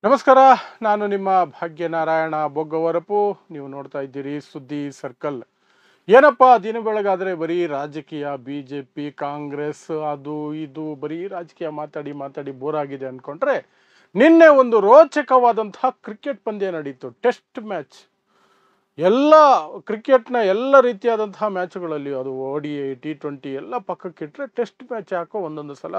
ನಮಸ್ಕಾರ. ನಾನು ನಿಮ್ಮ ಭಾಗ್ಯನಾರಾಯಣ ಬೊಗ್ಗವರಪು. ನೀವು ನೋಡ್ತಾ ಇದ್ದೀರಿ ಸುದ್ದಿ ಸರ್ಕಲ್. ಏನಪ್ಪ ದಿನ ಬೆಳಗಾದರೆ ಬರೀ ರಾಜಕೀಯ, BJP, ಕಾಂಗ್ರೆಸ್, ಅದು ಇದು ಬರೀ ರಾಜಕೀಯ ಮಾತಾಡಿ ಮಾತಾಡಿ ಬೋರ್ ಆಗಿದೆ ಅಂದ್ಕೊಂಡ್ರೆ, ನಿನ್ನೆ ಒಂದು ರೋಚಕವಾದಂತಹ ಕ್ರಿಕೆಟ್ ಪಂದ್ಯ ನಡೀತು. Test match. ಎಲ್ಲ ಕ್ರಿಕೆಟ್ನ ಎಲ್ಲ ರೀತಿಯಾದಂತಹ ಮ್ಯಾಚ್ಗಳಲ್ಲಿ, ಅದು ODI, T20 ಎಲ್ಲ ಪಕ್ಕಕ್ಕಿಟ್ಟರೆ ಟೆಸ್ಟ್ ಮ್ಯಾಚ್ ಯಾಕೋ ಒಂದೊಂದು ಸಲ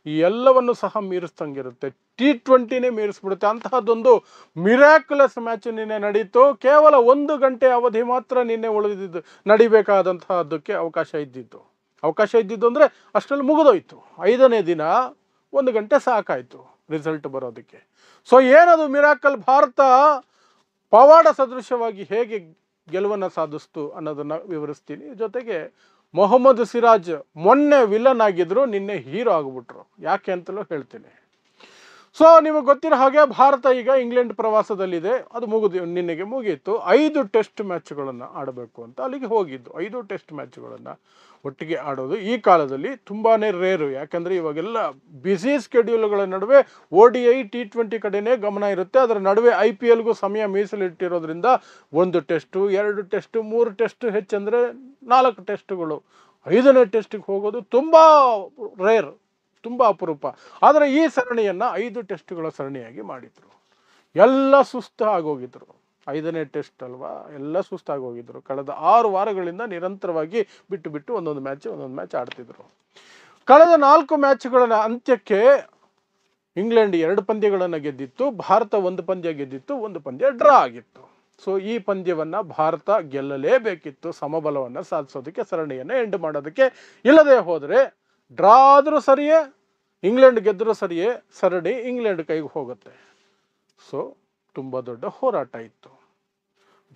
ಈ ಎಲ್ಲವನ್ನು ಸಹ ಮೀರಿಸ್ತಂಗಿರುತ್ತೆ. T20ನೇ ಮೀರಿಸ್ಬಿಡುತ್ತೆ. ಅಂತಹದ್ದೊಂದು ಮಿರಾಕ್ಯುಲಸ್ ಮ್ಯಾಚ್ ನಿನ್ನೆ ನಡೀತು. ಕೇವಲ 1 ಗಂಟೆ ಅವಧಿ ಮಾತ್ರ ನಿನ್ನೆ ಉಳಿದಿದ್ದು, ನಡಿಬೇಕಾದಂತಹದ್ದಕ್ಕೆ ಅವಕಾಶ ಇದ್ದಿದ್ದು ಅಂದರೆ ಅಷ್ಟರಲ್ಲಿ ಮುಗಿದೋಯ್ತು. 5ನೇ ದಿನ 1 ಗಂಟೆ ಸಾಕಾಯಿತು ರಿಸಲ್ಟ್ ಬರೋದಕ್ಕೆ. ಸೊ ಏನದು ಮಿರಾಕಲ್? ಭಾರತ ಪವಾಡ ಸದೃಶವಾಗಿ ಹೇಗೆ ಗೆಲುವನ್ನು ಸಾಧಿಸ್ತು ಅನ್ನೋದನ್ನು ವಿವರಿಸ್ತೀನಿ. ಜೊತೆಗೆ ಮೊಹಮ್ಮದ್ ಸಿರಾಜ್ ಮೊನ್ನೆ ವಿಲನ್ ಆಗಿದ್ರು, ನಿನ್ನೆ ಹೀರೋ ಆಗಿಬಿಟ್ರು. ಯಾಕೆ ಅಂತಲೂ ಹೇಳ್ತೀನಿ. ಸೊ ನಿಮಗೆ ಗೊತ್ತಿರೋ ಹಾಗೆ ಭಾರತ ಈಗ ಇಂಗ್ಲೆಂಡ್ ಪ್ರವಾಸದಲ್ಲಿದೆ. ಅದು ನಿನ್ನೆಗೆ ಮುಗಿಯಿತು. 5 ಟೆಸ್ಟ್ ಮ್ಯಾಚ್ಗಳನ್ನು ಆಡಬೇಕು ಅಂತ ಅಲ್ಲಿಗೆ ಹೋಗಿದ್ದು. 5 ಟೆಸ್ಟ್ ಮ್ಯಾಚ್ಗಳನ್ನು ಒಟ್ಟಿಗೆ ಆಡೋದು ಈ ಕಾಲದಲ್ಲಿ ತುಂಬಾ ರೇರು. ಯಾಕಂದರೆ ಇವಾಗೆಲ್ಲ ಬ್ಯುಸಿ ಸ್ಕೆಡ್ಯೂಲ್ಗಳ ನಡುವೆ ODI, T20 ಕಡೆನೇ ಗಮನ ಇರುತ್ತೆ. ಅದರ ನಡುವೆ IPLಗೂ ಸಮಯ ಮೀಸಲಿಟ್ಟಿರೋದ್ರಿಂದ 1 ಟೆಸ್ಟು, 2 ಟೆಸ್ಟು, 3 ಟೆಸ್ಟು, ಹೆಚ್ಚಂದರೆ 4 ಟೆಸ್ಟುಗಳು. 5ನೇ ಟೆಸ್ಟಿಗೆ ಹೋಗೋದು ತುಂಬ ರೇರ್, ತುಂಬ ಅಪರೂಪ. ಆದರೆ ಈ ಸರಣಿಯನ್ನು 5 ಟೆಸ್ಟ್ಗಳ ಸರಣಿಯಾಗಿ ಮಾಡಿದರು. ಎಲ್ಲ ಸುಸ್ತು ಆಗೋಗಿದ್ರು. 5ನೇ ಟೆಸ್ಟ್ ಅಲ್ವಾ, ಎಲ್ಲ ಸುಸ್ತಾಗೋಗಿದ್ರು. ಕಳೆದ 6 ವಾರಗಳಿಂದ ನಿರಂತರವಾಗಿ ಬಿಟ್ಟು ಒಂದೊಂದು ಮ್ಯಾಚ್ ಆಡ್ತಿದ್ರು. ಕಳೆದ 4 ಮ್ಯಾಚ್ಗಳ ಅಂತ್ಯಕ್ಕೆ ಇಂಗ್ಲೆಂಡ್ 2 ಪಂದ್ಯಗಳನ್ನು ಗೆದ್ದಿತ್ತು, ಭಾರತ 1 ಪಂದ್ಯ ಗೆದ್ದಿತ್ತು, 1 ಪಂದ್ಯ ಡ್ರಾ ಆಗಿತ್ತು. ಸೊ ಈ ಪಂದ್ಯವನ್ನು ಭಾರತ ಗೆಲ್ಲಲೇಬೇಕಿತ್ತು ಸಮಬಲವನ್ನು ಸಾಧಿಸೋದಕ್ಕೆ, ಸರಣಿಯನ್ನು ಎಂಡ್ ಮಾಡೋದಕ್ಕೆ. ಇಲ್ಲದೆ ಹೋದರೆ ಡ್ರಾ ಆದರೂ ಸರಿಯೇ, ಇಂಗ್ಲೆಂಡ್ ಗೆದ್ದರೂ ಸರಿಯೇ, ಸರಣಿ ಇಂಗ್ಲೆಂಡ್ ಕೈಗೆ ಹೋಗುತ್ತೆ. ಸೊ ತುಂಬ ದೊಡ್ಡ ಹೋರಾಟ ಇತ್ತು.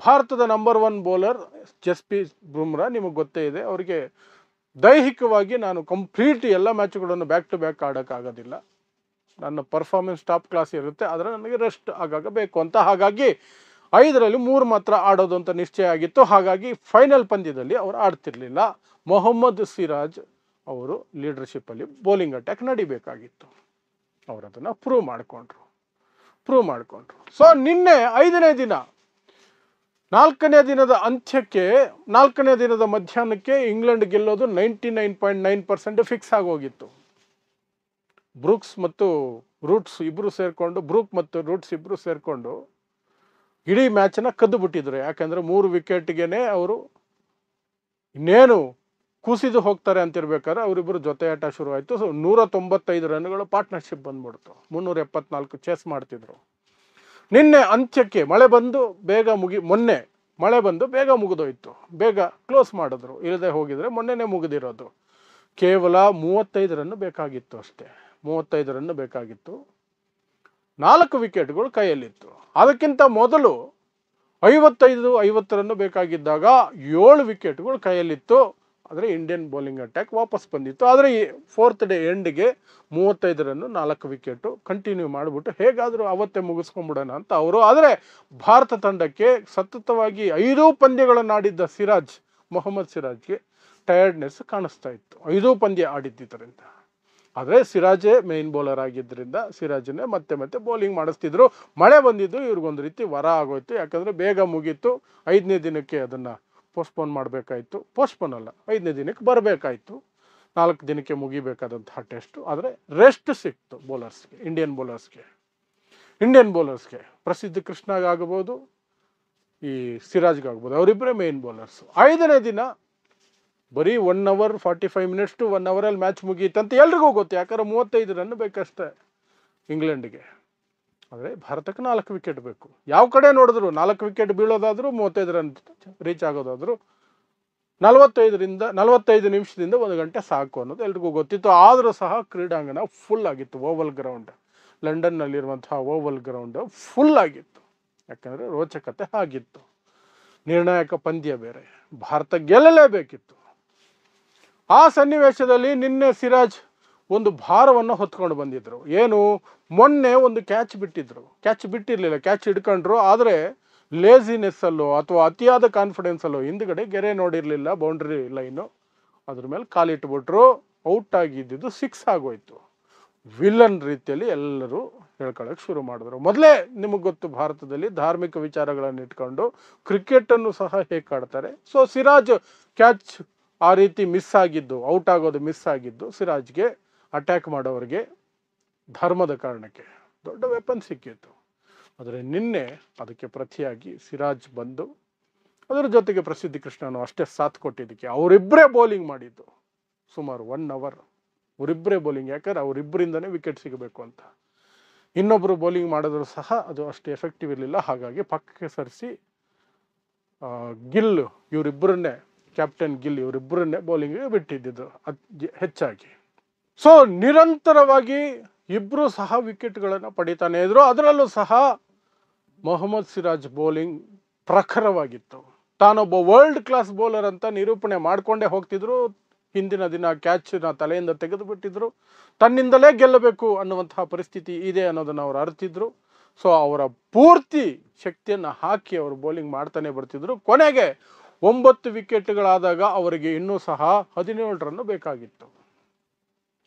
ಭಾರತದ ನಂಬರ್ 1 ಬೌಲರ್ ಜಸ್ಪ್ರೀತ್ ಬುಮ್ರಾ, ನಿಮಗೆ ಗೊತ್ತೇ ಇದೆ. ಅವರಿಗೆ ದೈಹಿಕವಾಗಿ ನಾನು ಕಂಪ್ಲೀಟ್ ಎಲ್ಲ ಮ್ಯಾಚ್ಗಳನ್ನು ಬ್ಯಾಕ್ ಟು ಬ್ಯಾಕ್ ಆಡೋಕ್ಕಾಗೋದಿಲ್ಲ. ನನ್ನ ಪರ್ಫಾರ್ಮೆನ್ಸ್ ಟಾಪ್ ಕ್ಲಾಸ್ ಇರುತ್ತೆ, ಆದರೆ ನನಗೆ ರೆಸ್ಟ್ ಆಗಾಗ ಬೇಕು ಅಂತ. ಹಾಗಾಗಿ 5ರಲ್ಲಿ 3 ಮಾತ್ರ ಆಡೋದು ಅಂತ ನಿಶ್ಚಯ ಆಗಿತ್ತು. ಹಾಗಾಗಿ ಫೈನಲ್ ಪಂದ್ಯದಲ್ಲಿ ಅವರು ಆಡ್ತಿರ್ಲಿಲ್ಲ. ಮೊಹಮ್ಮದ್ ಸಿರಾಜ್ ಅವರು ಲೀಡರ್ಶಿಪ್ಪಲ್ಲಿ ಬೌಲಿಂಗ್ ಅಟ್ಯಾಕ್ ನಡಿಬೇಕಾಗಿತ್ತು. ಅವರು ಅದನ್ನು ಪ್ರೂವ್ ಮಾಡಿಕೊಂಡ್ರು. ಸೊ ನಿನ್ನೆ 5ನೇ ದಿನ, 4ನೇ ದಿನದ ಅಂತ್ಯಕ್ಕೆ, 4ನೇ ದಿನದ ಮಧ್ಯಾಹ್ನಕ್ಕೆ ಇಂಗ್ಲೆಂಡ್ ಗೆಲ್ಲೋದು 99.9% ಫಿಕ್ಸ್ ಆಗೋಗಿತ್ತು. ಬ್ರೂಕ್ ಮತ್ತು ರೂಟ್ಸ್ ಇಬ್ಬರು ಸೇರಿಕೊಂಡು ಇಡೀ ಮ್ಯಾಚನ್ನು ಕದ್ದು ಬಿಟ್ಟಿದ್ರು. ಯಾಕಂದರೆ 3 ವಿಕೆಟ್ಗೆ ಅವರು ಇನ್ನೇನು ಕುಸಿದು ಹೋಗ್ತಾರೆ ಅಂತಿರ್ಬೇಕಾದ್ರೆ ಅವರಿಬ್ಬರು ಜೊತೆಯಾಟ ಶುರುವಾಯಿತು. ಸೊ 195 ರನ್ಗಳು ಪಾರ್ಟ್ನರ್ಶಿಪ್ ಬಂದ್ಬಿಡ್ತು. 374 ಚೇಸ್ ಮಾಡ್ತಿದ್ರು. ನಿನ್ನೆ ಅಂತ್ಯಕ್ಕೆ ಮೊನ್ನೆ ಮಳೆ ಬಂದು ಬೇಗ ಮುಗಿದೋಯ್ತು. ಬೇಗ ಕ್ಲೋಸ್ ಮಾಡಿದ್ರು. ಇಲ್ಲದೆ ಹೋಗಿದ್ರೆ ಮೊನ್ನೆನೇ ಮುಗಿದಿರೋದು. ಕೇವಲ 35 ರನ್ ಬೇಕಾಗಿತ್ತು ಅಷ್ಟೇ. 35 ರನ್ ಬೇಕಾಗಿತ್ತು. 4 ವಿಕೆಟ್ಗಳು ಕೈಯಲ್ಲಿತ್ತು. ಅದಕ್ಕಿಂತ ಮೊದಲು 50 ರನ್ ಬೇಕಾಗಿದ್ದಾಗ 7 ವಿಕೆಟ್ಗಳು ಕೈಯಲ್ಲಿತ್ತು. ಆದರೆ ಇಂಡಿಯನ್ ಬೌಲಿಂಗ್ ಅಟ್ಯಾಕ್ ವಾಪಸ್ ಬಂದಿತ್ತು. ಆದರೆ ಈ 4th ಡೇ ಎಂಡ್ಗೆ 35 ರನ್ನು 4 ವಿಕೆಟು ಕಂಟಿನ್ಯೂ ಮಾಡಿಬಿಟ್ಟು ಹೇಗಾದರೂ ಅವತ್ತೇ ಮುಗಿಸ್ಕೊಂಡ್ಬಿಡೋಣ ಅಂತ ಅವರು. ಆದರೆ ಭಾರತ ತಂಡಕ್ಕೆ ಸತತವಾಗಿ 5 ಪಂದ್ಯಗಳನ್ನು ಆಡಿದ್ದ ಮೊಹಮ್ಮದ್ ಸಿರಾಜ್ಗೆ ಟಯರ್ಡ್ನೆಸ್ ಕಾಣಿಸ್ತಾ ಇತ್ತು, 5 ಪಂದ್ಯ ಆಡಿದ್ದರಿಂದ. ಆದರೆ ಸಿರಾಜೇ ಮೇನ್ ಬೌಲರ್ ಆಗಿದ್ದರಿಂದ ಸಿರಾಜನ್ನೇ ಮತ್ತೆ ಬೌಲಿಂಗ್ ಮಾಡಿಸ್ತಿದ್ರು. ಮಳೆ ಬಂದಿದ್ದು ಇವ್ರಿಗೊಂದು ರೀತಿ ವರ ಆಗೋಯ್ತು. ಯಾಕಂದರೆ ಬೇಗ ಮುಗೀತು. 5ನೇ ದಿನಕ್ಕೆ ಅದನ್ನು ಪೋಸ್ಟ್ಪೋನ್ ಮಾಡಬೇಕಾಯಿತು. ಪೋಸ್ಟ್ಪೋನ್ ಅಲ್ಲ, 5ನೇ ದಿನಕ್ಕೆ ಬರಬೇಕಾಯಿತು. 4 ದಿನಕ್ಕೆ ಮುಗಿಬೇಕಾದಂತಹ ಟೆಸ್ಟು. ಆದರೆ ರೆಸ್ಟ್ ಸಿಕ್ತು ಬೌಲರ್ಸ್ಗೆ, ಇಂಡಿಯನ್ ಬೌಲರ್ಸ್ಗೆ ಪ್ರಸಿದ್ಧ ಕೃಷ್ಣಗಾಗಬಹುದು, ಈ ಸಿರಾಜ್ಗಾಗ್ಬೋದು, ಅವರಿಬ್ಬರೇ ಮೇನ್ ಬೌಲರ್ಸು. 5ನೇ ದಿನ ಬರೀ 1 hour 45 minutes to 1 hour match ಮುಗಿಯಿತಂತ ಎಲ್ರಿಗೂ ಗೊತ್ತು. ಯಾಕಂದರೆ 35 ರನ್ ಬೇಕಷ್ಟೇ ಇಂಗ್ಲೆಂಡ್ಗೆ. ಆದರೆ ಭಾರತಕ್ಕೆ 4 ವಿಕೆಟ್ ಬೇಕು. ಯಾವ ಕಡೆ ನೋಡಿದ್ರು 4 ವಿಕೆಟ್ ಬೀಳೋದಾದರೂ, 35 ರನ್ ರೀಚ್ ಆಗೋದಾದರೂ 45 ನಿಮಿಷದಿಂದ 1 ಗಂಟೆ ಸಾಕು ಅನ್ನೋದು ಎಲ್ರಿಗೂ ಗೊತ್ತಿತ್ತು. ಆದರೂ ಸಹ ಕ್ರೀಡಾಂಗಣ ಫುಲ್ ಆಗಿತ್ತು. ಓವಲ್ ಗ್ರೌಂಡ್, ಲಂಡನ್ನಲ್ಲಿರುವಂತಹ ಓವಲ್ ಗ್ರೌಂಡ್ ಫುಲ್ ಆಗಿತ್ತು. ಯಾಕಂದರೆ ರೋಚಕತೆ ಆಗಿತ್ತು. ನಿರ್ಣಾಯಕ ಪಂದ್ಯ ಬೇರೆ, ಭಾರತ ಗೆಲ್ಲಲೇಬೇಕಿತ್ತು. ಆ ಸನ್ನಿವೇಶದಲ್ಲಿ ನಿನ್ನೆ ಸಿರಾಜ್ ಒಂದು ಭಾರವನ್ನು ಹೊತ್ಕೊಂಡು ಬಂದಿದ್ರು. ಏನು? ಮೊನ್ನೆ ಒಂದು ಕ್ಯಾಚ್ ಬಿಟ್ಟಿರಲಿಲ್ಲ, ಕ್ಯಾಚ್ ಹಿಡ್ಕೊಂಡ್ರು. ಆದರೆ ಲೇಸಿನೆಸ್ಸಲ್ಲೋ ಅಥವಾ ಅತಿಯಾದ ಕಾನ್ಫಿಡೆನ್ಸಲ್ಲೋ ಹಿಂದ್ಗಡೆ ಗೆರೆ ನೋಡಿರಲಿಲ್ಲ, ಬೌಂಡ್ರಿ ಲೈನು. ಅದ್ರ ಮೇಲೆ ಕಾಲಿಟ್ಬಿಟ್ರು. ಔಟ್ ಆಗಿದ್ದು 6 ಆಗೋಯ್ತು. ವಿಲನ್ ರೀತಿಯಲ್ಲಿ ಎಲ್ಲರೂ ಹೇಳ್ಕೊಳ್ಳೋಕೆ ಶುರು ಮಾಡಿದ್ರು. ಮೊದಲೇ ನಿಮಗೆ ಗೊತ್ತು, ಭಾರತದಲ್ಲಿ ಧಾರ್ಮಿಕ ವಿಚಾರಗಳನ್ನು ಇಟ್ಕೊಂಡು ಕ್ರಿಕೆಟನ್ನು ಸಹ ಹೇಗೆ ಆಡ್ತಾರೆ. ಸೊ ಸಿರಾಜ್ ಕ್ಯಾಚ್ ಆ ರೀತಿ ಮಿಸ್ ಆಗಿದ್ದು, ಔಟ್ ಆಗೋದು ಮಿಸ್ ಆಗಿದ್ದು, ಸಿರಾಜ್ಗೆ ಅಟ್ಯಾಕ್ ಮಾಡೋರಿಗೆ ಧರ್ಮದ ಕಾರಣಕ್ಕೆ ದೊಡ್ಡ ವೆಪನ್ ಸಿಕ್ಕಿತ್ತು. ಆದರೆ ನಿನ್ನೆ ಅದಕ್ಕೆ ಪ್ರತಿಯಾಗಿ ಸಿರಾಜ್ ಬಂದು ಅದರ ಜೊತೆಗೆ ಪ್ರಸಿದ್ಧಿ ಕೃಷ್ಣನು ಅಷ್ಟೇ ಸಾಥ್ ಕೊಟ್ಟಿದ್ದಕ್ಕೆ ಅವರಿಬ್ಬರೇ ಬೌಲಿಂಗ್ ಮಾಡಿದ್ದು ಸುಮಾರು 1 ಅವರ್. ಅವರಿಬ್ಬರೇ ಬೌಲಿಂಗ್, ಯಾಕಂದ್ರೆ ಅವರಿಬ್ಬರಿಂದನೇ ವಿಕೆಟ್ ಸಿಗಬೇಕು ಅಂತ. ಇನ್ನೊಬ್ಬರು ಬೌಲಿಂಗ್ ಮಾಡಿದ್ರು ಸಹ ಅದು ಅಷ್ಟು ಎಫೆಕ್ಟಿವ್ ಇರಲಿಲ್ಲ. ಹಾಗಾಗಿ ಪಕ್ಕಕ್ಕೆ ಸರಿಸಿ ಗಿಲ್ ಇವರಿಬ್ಬರನ್ನೇ, ಕ್ಯಾಪ್ಟನ್ ಗಿಲ್ ಇವರಿಬ್ಬರನ್ನೇ ಬೌಲಿಂಗ್ಗೆ ಬಿಟ್ಟಿದ್ದು ಹೆಚ್ಚಾಗಿ. ಸೊ ನಿರಂತರವಾಗಿ ಇಬ್ಬರು ಸಹ ವಿಕೆಟ್ಗಳನ್ನು ಪಡಿತಾನೆ ಇದ್ರು. ಅದರಲ್ಲೂ ಸಹ ಮೊಹಮ್ಮದ್ ಸಿರಾಜ್ ಬೌಲಿಂಗ್ ಪ್ರಖರವಾಗಿತ್ತು. ತಾನೊಬ್ಬ ವರ್ಲ್ಡ್ ಕ್ಲಾಸ್ ಬೌಲರ್ ಅಂತ ನಿರೂಪಣೆ ಮಾಡಿಕೊಂಡೇ ಹೋಗ್ತಿದ್ರು. ಹಿಂದಿನ ದಿನ ಕ್ಯಾಚ್ನ ತಲೆಯಿಂದ ತೆಗೆದು ಬಿಟ್ಟಿದ್ರು. ತನ್ನಿಂದಲೇ ಗೆಲ್ಲಬೇಕು ಅನ್ನುವಂತಹ ಪರಿಸ್ಥಿತಿ ಇದೆ ಅನ್ನೋದನ್ನು ಅವರು ಅರಿತಿದ್ರು. ಸೊ ಅವರ ಪೂರ್ತಿ ಶಕ್ತಿಯನ್ನು ಹಾಕಿ ಅವರು ಬೌಲಿಂಗ್ ಮಾಡ್ತಾನೆ ಬರ್ತಿದ್ರು. ಕೊನೆಗೆ 9 ವಿಕೆಟ್ಗಳಾದಾಗ ಅವರಿಗೆ ಇನ್ನೂ ಸಹ 17 ರನ್ ಬೇಕಾಗಿತ್ತು.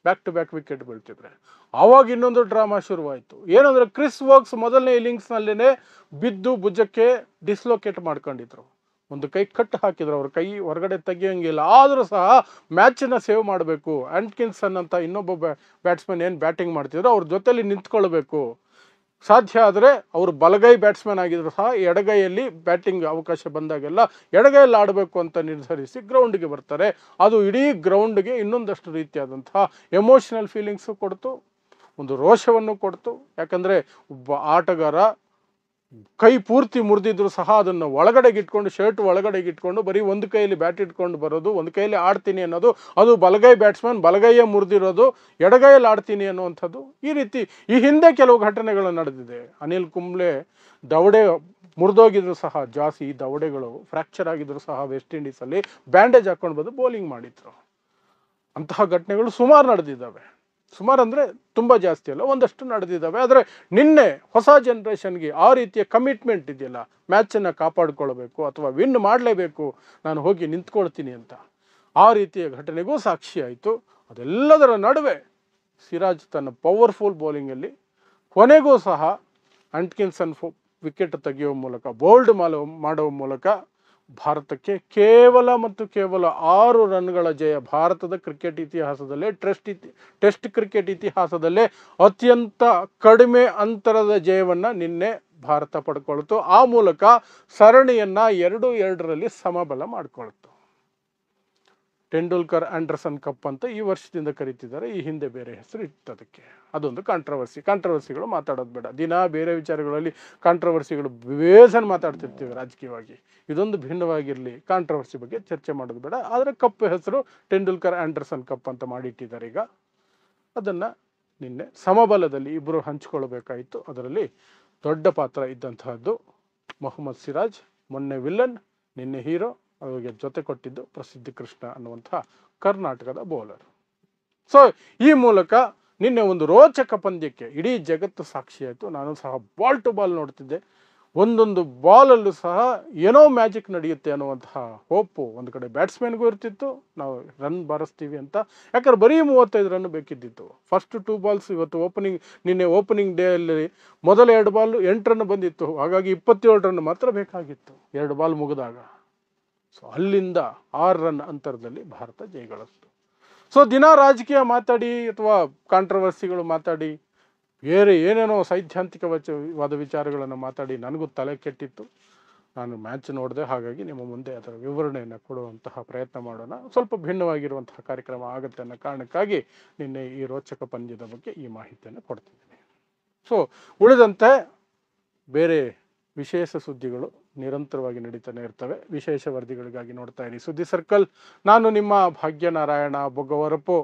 ಬ್ಯಾಕ್ ಟು ಬ್ಯಾಕ್ ವಿಕೆಟ್ ಬೀಳ್ತಿದ್ರೆ ಆವಾಗ ಇನ್ನೊಂದು ಡ್ರಾಮಾ ಶುರುವಾಯಿತು. ಏನಂದ್ರೆ ಕ್ರಿಸ್ ವೋಕ್ಸ್ ಮೊದಲನೇ ಇನ್ನಿಂಗ್ಸ್ನಲ್ಲೇ ಬಿದ್ದು ಭುಜಕ್ಕೆ ಡಿಸ್ಲೊಕೇಟ್ ಮಾಡ್ಕೊಂಡಿದ್ರು. ಒಂದು ಕೈ ಕಟ್ಟು ಹಾಕಿದ್ರು, ಅವ್ರ ಕೈ ಹೊರಗಡೆ ತೆಗಿಯೋಂಗಿಲ್ಲ. ಆದರೂ ಸಹ ಮ್ಯಾಚನ್ನು ಸೇವ್ ಮಾಡಬೇಕು. ಆ್ಯಂಟ್ಕಿನ್ಸನ್ ಅಂತ ಇನ್ನೊಬ್ಬ ಬ್ಯಾಟ್ಸ್ಮನ್ ಏನು ಬ್ಯಾಟಿಂಗ್ ಮಾಡ್ತಿದ್ರು ಅವ್ರ ಜೊತೆಲಿ ನಿಂತ್ಕೊಳ್ಬೇಕು. ಸಾಧ್ಯ ಆದರೆ ಅವರು ಬಲಗೈ ಬ್ಯಾಟ್ಸ್ಮನ್ ಆಗಿದ್ರು ಸಹ ಎಡಗೈಯಲ್ಲಿ ಬ್ಯಾಟಿಂಗ್ ಅವಕಾಶ ಬಂದಾಗೆಲ್ಲ ಎಡಗೈಯಲ್ಲಿ ಆಡಬೇಕು ಅಂತ ನಿರ್ಧರಿಸಿ ಗ್ರೌಂಡ್ಗೆ ಬರ್ತಾರೆ. ಅದು ಇಡೀ ಗ್ರೌಂಡ್ಗೆ ಇನ್ನೊಂದಷ್ಟು ರೀತಿಯಾದಂತಹ ಎಮೋಷನಲ್ ಫೀಲಿಂಗ್ಸು ಕೊಡ್ತು, ಒಂದು ರೋಷವನ್ನು ಕೊಡ್ತು. ಯಾಕಂದರೆ ಒಬ್ಬ ಆಟಗಾರ ಕೈ ಪೂರ್ತಿ ಮುರಿದಿದ್ರು ಸಹ ಅದನ್ನು ಒಳಗಡೆಗಿಟ್ಕೊಂಡು, ಶರ್ಟ್ ಒಳಗಡೆಗಿಟ್ಕೊಂಡು ಬರೀ ಒಂದು ಕೈಯಲ್ಲಿ ಬ್ಯಾಟ್ ಇಟ್ಕೊಂಡು ಬರೋದು, ಒಂದು ಕೈಯಲ್ಲಿ ಆಡ್ತೀನಿ ಅನ್ನೋದು, ಅದು ಬಲಗೈ ಬ್ಯಾಟ್ಸ್ಮನ್ ಬಲಗೈಯೇ ಮುರಿದಿರೋದು, ಎಡಗೈಯಲ್ಲಿ ಆಡ್ತೀನಿ ಅನ್ನುವಂಥದ್ದು. ಈ ರೀತಿ ಈ ಹಿಂದೆ ಕೆಲವು ಘಟನೆಗಳು ನಡೆದಿದೆ. ಅನಿಲ್ ಕುಂಬ್ಳೆ ದವಡೆ ಮುರಿದೋಗಿದ್ರು ಸಹ, ಜಾಸ್ತಿ ದವಡೆಗಳು ಫ್ರ್ಯಾಕ್ಚರ್ ಆಗಿದ್ರು ಸಹ ವೆಸ್ಟ್ ಇಂಡೀಸಲ್ಲಿ ಬ್ಯಾಂಡೇಜ್ ಹಾಕೊಂಡು ಬಂದು ಬೌಲಿಂಗ್ ಮಾಡಿದ್ರು. ಅಂತಹ ಘಟನೆಗಳು ಸುಮಾರು ನಡೆದಿದ್ದಾವೆ. ಸುಮಾರು ಅಂದರೆ ತುಂಬ ಜಾಸ್ತಿ ಅಲ್ಲ, ಒಂದಷ್ಟು ನಡೆದಿದ್ದಾವೆ. ಆದರೆ ನಿನ್ನೆ ಹೊಸ ಜನ್ರೇಷನ್ಗೆ ಆ ರೀತಿಯ ಕಮಿಟ್ಮೆಂಟ್ ಇದೆಯಲ್ಲ, ಮ್ಯಾಚನ್ನು ಕಾಪಾಡಿಕೊಳ್ಬೇಕು ಅಥವಾ ವಿನ್ ಮಾಡಲೇಬೇಕು, ನಾನು ಹೋಗಿ ನಿಂತ್ಕೊಳ್ತೀನಿ ಅಂತ, ಆ ರೀತಿಯ ಘಟನೆಗೂ ಸಾಕ್ಷಿಯಾಯಿತು. ಅದೆಲ್ಲದರ ನಡುವೆ ಸಿರಾಜ್ ತನ್ನ ಪವರ್ಫುಲ್ ಬೌಲಿಂಗಲ್ಲಿ ಕೊನೆಗೂ ಸಹ ಆ್ಯಂಟ್ಕಿನ್ಸನ್ ವಿಕೆಟ್ ತೆಗೆಯುವ ಮೂಲಕ, ಬೋಲ್ಡ್ ಮಾಡುವ ಮೂಲಕ ಭಾರತಕ್ಕೆ ಕೇವಲ 6 ರನ್ಗಳ ಜಯ. ಭಾರತದ ಕ್ರಿಕೆಟ್ ಇತಿಹಾಸದಲ್ಲೇ, ಟೆಸ್ಟ್ ಕ್ರಿಕೆಟ್ ಇತಿಹಾಸದಲ್ಲೇ ಅತ್ಯಂತ ಕಡಿಮೆ ಅಂತರದ ಜಯವನ್ನು ನಿನ್ನೆ ಭಾರತ ಪಡ್ಕೊಳ್ತು. ಆ ಮೂಲಕ ಸರಣಿಯನ್ನು 2-2ರಲ್ಲಿ ಸಮಬಲ ಮಾಡಿಕೊಳ್ತು. ಟೆಂಡೂಲ್ಕರ್ ಆಂಡರ್ಸನ್ ಕಪ್ ಅಂತ ಈ ವರ್ಷದಿಂದ ಕರೀತಿದ್ದಾರೆ. ಈ ಹಿಂದೆ ಬೇರೆ ಹೆಸರು ಇತ್ತು ಅದಕ್ಕೆ. ಅದೊಂದು ಕಾಂಟ್ರವರ್ಸಿಗಳು ಮಾತಾಡೋದು ಬೇಡ. ದಿನ ಬೇರೆ ವಿಚಾರಗಳಲ್ಲಿ ಕಾಂಟ್ರವರ್ಸಿಗಳು ಬೇಸನ್ ಮಾತಾಡ್ತಿರ್ತೀವಿ ರಾಜಕೀಯವಾಗಿ. ಇದೊಂದು ಭಿನ್ನವಾಗಿರಲಿ, ಕಾಂಟ್ರವರ್ಸಿ ಬಗ್ಗೆ ಚರ್ಚೆ ಮಾಡೋದು ಬೇಡ. ಆದರೆ ಕಪ್ ಹೆಸರು ಟೆಂಡೂಲ್ಕರ್ ಆಂಡರ್ಸನ್ ಕಪ್ ಅಂತ ಮಾಡಿಟ್ಟಿದ್ದಾರೆ ಈಗ. ಅದನ್ನು ನಿನ್ನೆ ಸಮಬಲದಲ್ಲಿ ಇಬ್ಬರು ಹಂಚಿಕೊಳ್ಬೇಕಾಯಿತು. ಅದರಲ್ಲಿ ದೊಡ್ಡ ಪಾತ್ರ ಇದ್ದಂತಹದ್ದು ಮೊಹಮ್ಮದ್ ಸಿರಾಜ್. ಮೊನ್ನೆ ವಿಲ್ಲನ್, ನಿನ್ನೆ ಹೀರೋ. ಅವರಿಗೆ ಜೊತೆ ಕೊಟ್ಟಿದ್ದು ಪ್ರಸಿದ್ಧಿ ಕೃಷ್ಣ ಅನ್ನುವಂಥ ಕರ್ನಾಟಕದ ಬೌಲರ್. ಸೊ ಈ ಮೂಲಕ ನಿನ್ನೆ ಒಂದು ರೋಚಕ ಪಂದ್ಯಕ್ಕೆ ಇಡೀ ಜಗತ್ತು ಸಾಕ್ಷಿಯಾಯಿತು. ನಾನು ಸಹ ಬಾಲ್ ಟು ಬಾಲ್ ನೋಡ್ತಿದ್ದೆ. ಒಂದೊಂದು ಬಾಲಲ್ಲೂ ಸಹ ಏನೋ ಮ್ಯಾಜಿಕ್ ನಡೆಯುತ್ತೆ ಅನ್ನುವಂತಹ ಹೋಪು ಒಂದು ಕಡೆ ಬ್ಯಾಟ್ಸ್ಮನ್ಗೂ ಇರ್ತಿತ್ತು, ನಾವು ರನ್ ಬಾರಿಸ್ತೀವಿ ಅಂತ. ಯಾಕಂದ್ರೆ ಬರೀ 35 ರನ್ ಬೇಕಿದ್ದಿತ್ತು. ಫಸ್ಟ್ 2 ಬಾಲ್ಸ್ ಇವತ್ತು ನಿನ್ನೆ ಓಪನಿಂಗ್ ಡೇ ಅಲ್ಲಿ ಮೊದಲ 2 ಬಾಲ್ 8 ರನ್ ಬಂದಿತ್ತು. ಹಾಗಾಗಿ 27 ರನ್ ಮಾತ್ರ ಬೇಕಾಗಿತ್ತು 2 ಬಾಲ್ ಮುಗಿದಾಗ. ಸೊ ಅಲ್ಲಿಂದ 6 ರನ್ ಅಂತರದಲ್ಲಿ ಭಾರತ ಜಯಗಳಿಸ್ತು. ಸೊ ದಿನ ರಾಜಕೀಯ ಮಾತಾಡಿ ಅಥವಾ ಕಾಂಟ್ರವರ್ಸಿಗಳು ಮಾತಾಡಿ ಬೇರೆ ಏನೇನೋ ಸೈದ್ಧಾಂತಿಕವಾದ ವಿಚಾರಗಳನ್ನು ಮಾತಾಡಿ ನನಗೂ ತಲೆ ಕೆಟ್ಟಿತ್ತು. ನಾನು ಮ್ಯಾಚ್ ನೋಡಿದೆ, ಹಾಗಾಗಿ ನಿಮ್ಮ ಮುಂದೆ ಅದರ ವಿವರಣೆಯನ್ನು ಕೊಡುವಂತಹ ಪ್ರಯತ್ನ ಮಾಡೋಣ. ಸ್ವಲ್ಪ ಭಿನ್ನವಾಗಿರುವಂತಹ ಕಾರ್ಯಕ್ರಮ ಆಗುತ್ತೆ ಅನ್ನೋ ಕಾರಣಕ್ಕಾಗಿ ನಿನ್ನೆ ಈ ರೋಚಕ ಪಂದ್ಯದ ಬಗ್ಗೆ ಈ ಮಾಹಿತಿಯನ್ನು ಕೊಡ್ತಿದ್ದೀನಿ. ಸೊ ಉಳಿದಂತೆ ಬೇರೆ ವಿಶೇಷ ಸುದ್ದಿಗಳು ನಿರಂತರವಾಗಿ ನಡೀತಾನೆ ಇರ್ತವೆ. ವಿಶೇಷ ವರದಿಗಳಿಗಾಗಿ ನೋಡ್ತಾ ಇರಿ ಸುದ್ದಿ ಸರ್ಕಲ್. ನಾನು ನಿಮ್ಮ ಭಾಗ್ಯನಾರಾಯಣ ಬೊಗ್ಗವರಪು.